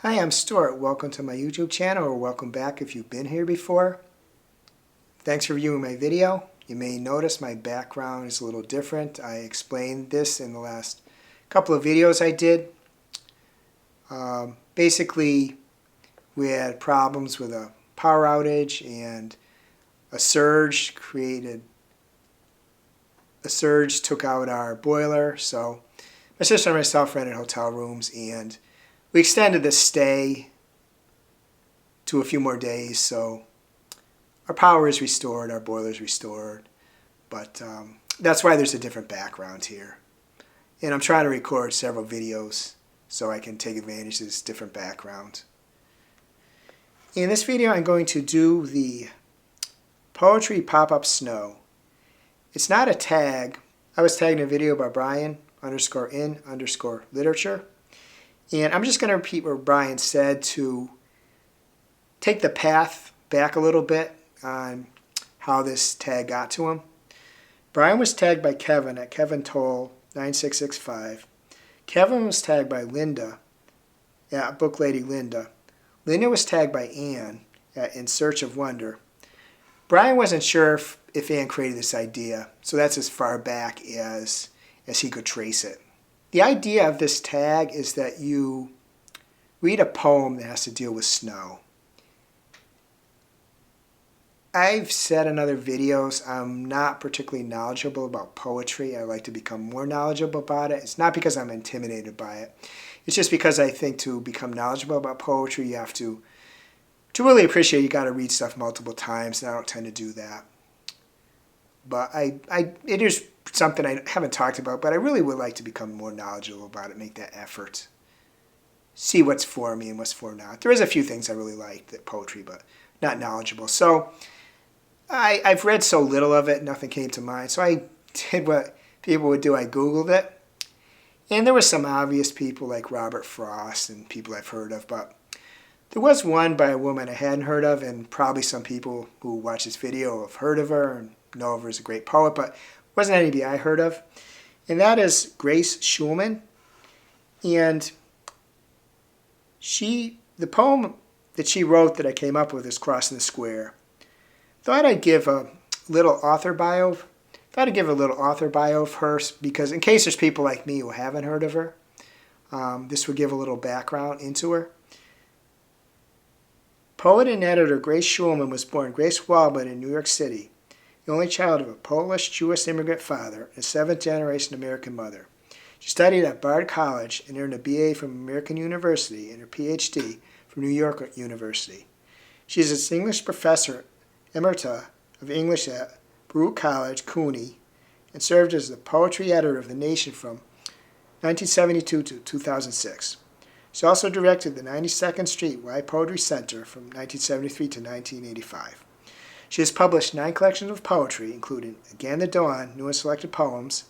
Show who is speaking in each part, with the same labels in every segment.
Speaker 1: Hi, I'm Stuart. Welcome to my YouTube channel, or welcome back if you've been here before. Thanks for viewing my video. You may notice my background is a little different. I explained this in the last couple of videos I did. Basically, we had problems with a power outage, and a surge took out our boiler. So my sister and myself rented hotel rooms, and we extended the stay to a few more days, so our power is restored, our boiler is restored, but that's why there's a different background here. And I'm trying to record several videos so I can take advantage of this different background. In this video, I'm going to do the Poetry Pop-Up Snow. It's not a tag. I was tagged in a video by Brian_in_literature. And I'm just going to repeat what Brian said to take the path back a little bit on how this tag got to him. Brian was tagged by Kevin at KevinToll9665. Kevin was tagged by Linda at Booklady Linda. Linda was tagged by Anne at In Search of Wonder. Brian wasn't sure if Anne created this idea, so that's as far back as he could trace it. The idea of this tag is that you read a poem that has to deal with snow. I've said in other videos I'm not particularly knowledgeable about poetry. I like to become more knowledgeable about it. It's not because I'm intimidated by it. It's just because I think to become knowledgeable about poetry, you have to really appreciate, you got to read stuff multiple times, and I don't tend to do that. But it is something I haven't talked about, but I really would like to become more knowledgeable about it, make that effort. See what's for me and what's for not. There is a few things I really like, that poetry, but not knowledgeable. So I've read so little of it, nothing came to mind. So I did what people would do, I Googled it. And there were some obvious people like Robert Frost and people I've heard of, but there was one by a woman I hadn't heard of, and probably some people who watch this video have heard of her and know of her as a great poet, but wasn't anybody I heard of. And that is Grace Schulman. And the poem that she wrote that I came up with is Crossing the Square. Thought I'd give a little author bio of her, because in case there's people like me who haven't heard of her, this would give a little background into her. Poet and editor Grace Schulman was born Grace Waldman in New York City, the only child of a Polish-Jewish immigrant father and a seventh-generation American mother. She studied at Bard College and earned a BA from American University and her PhD from New York University. She is a English professor emerita of English at Baruch College, CUNY, and served as the poetry editor of The Nation from 1972 to 2006. She also directed the 92nd Street Y Poetry Center from 1973 to 1985. She has published 9 collections of poetry, including Again the Dawn, New and Selected Poems,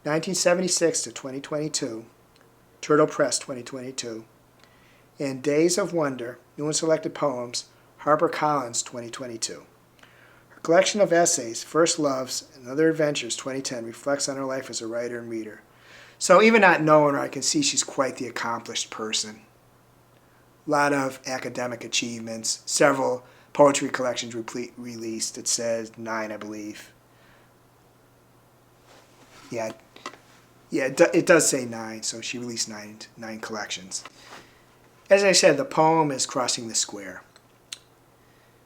Speaker 1: 1976 to 2022, Turtle Press 2022, and Days of Wonder, New and Selected Poems, HarperCollins 2022. Her collection of essays, First Loves and Other Adventures 2010, reflects on her life as a writer and reader. So even not knowing her, I can see she's quite the accomplished person. A lot of academic achievements, several poetry collections released. It says 9, I believe. Yeah, it does say 9, so she released nine collections. As I said, the poem is Crossing the Square.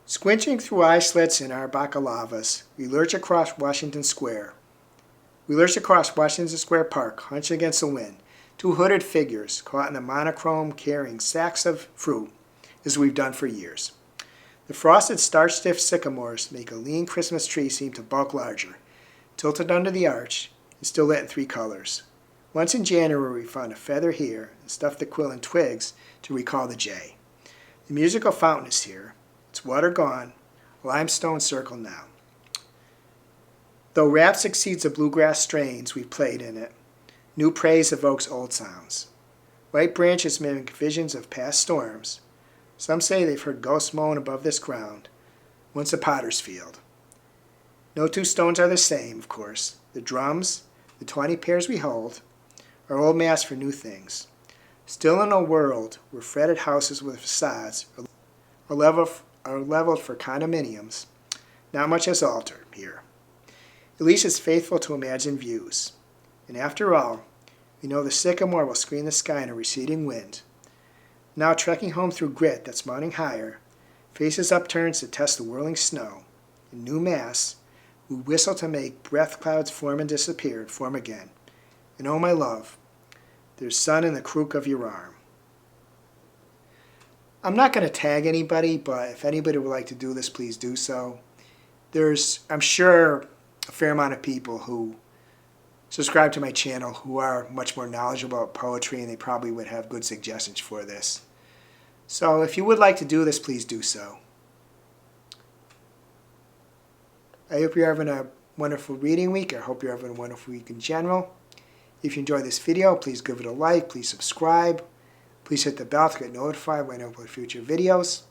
Speaker 1: Squinching through eye slits in our bakalavas, we lurch across Washington Square. We lurch across Washington Square Park, hunched against the wind, 2 hooded figures caught in the monochrome carrying sacks of fruit, as we've done for years. The frosted, starch-stiff sycamores make a lean Christmas tree seem to bulk larger, tilted under the arch, and still lit in 3 colors. Once in January, we found a feather here and stuffed the quill in twigs to recall the jay. The musical fountain is here, its water gone, a limestone circle now. Though rap succeeds the bluegrass strains we've played in it, new praise evokes old sounds. White branches mimic visions of past storms. Some say they've heard ghosts moan above this ground, once a potter's field. No 2 stones are the same, of course. The drums, the 20 pairs we hold, are old masks for new things. Still in a world where fretted houses with facades are leveled for condominiums, not much has altered here. At least it's faithful to imagined views. And after all, we know the sycamore will screen the sky in a receding wind. Now trekking home through grit that's mounting higher, faces upturns to test the whirling snow. In new mass, we whistle to make breath clouds form and disappear and form again. And oh my love, there's sun in the crook of your arm. I'm not going to tag anybody, but if anybody would like to do this, please do so. There's, I'm sure, a fair amount of people who subscribe to my channel who are much more knowledgeable about poetry, and they probably would have good suggestions for this. So if you would like to do this, please do so. I hope you're having a wonderful reading week. I hope you're having a wonderful week in general. If you enjoyed this video, please give it a like, please subscribe. Please hit the bell to get notified when I upload future videos.